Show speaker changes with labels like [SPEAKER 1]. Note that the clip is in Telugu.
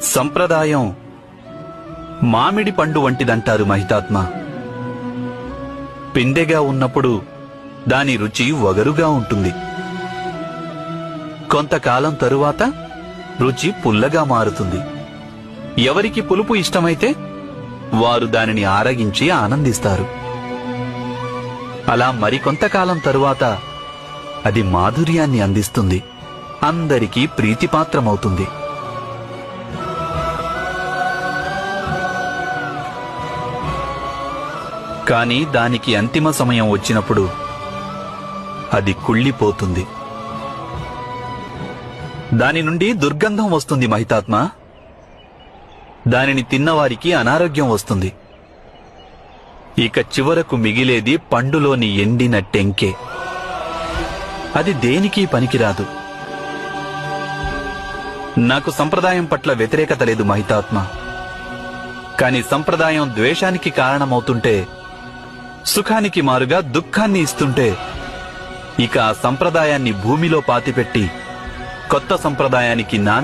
[SPEAKER 1] సంప్రదాయం మామిడి పండు వంటిదంటారు మహితాత్మ. పిందెగా ఉన్నప్పుడు దాని రుచి వగరుగా ఉంటుంది. కొంతకాలం తరువాత రుచి పుల్లగా మారుతుంది. ఎవరికి పులుపు ఇష్టమైతే వారు దానిని ఆరగించి ఆనందిస్తారు. అలా మరికొంతకాలం తరువాత అది మాధుర్యాన్ని అందిస్తుంది, అందరికీ ప్రీతిపాత్రమవుతుంది. కాని దానికి అంతిమ సమయం వచ్చినప్పుడు అది కుళ్ళిపోతుంది. దాని నుండి దుర్గంధం వస్తుంది మహితాత్మ. దానిని తిన్నవారికి అనారోగ్యం వస్తుంది. ఇక చివరకు మిగిలేది పండులోని ఎండిన టెంకే. అది దేనికి పనికిరాదు. నాకు సంప్రదాయం పట్ల వ్యతిరేకత లేదు మహితాత్మ. కాని సంప్రదాయం ద్వేషానికి కారణమవుతుంటే, సుఖానికి మారుగా దుఃఖాన్ని ఇస్తుంటే, ఇక ఆ సంప్రదాయాన్ని భూమిలో పాతిపెట్టి కొత్త సంప్రదాయానికి నాంది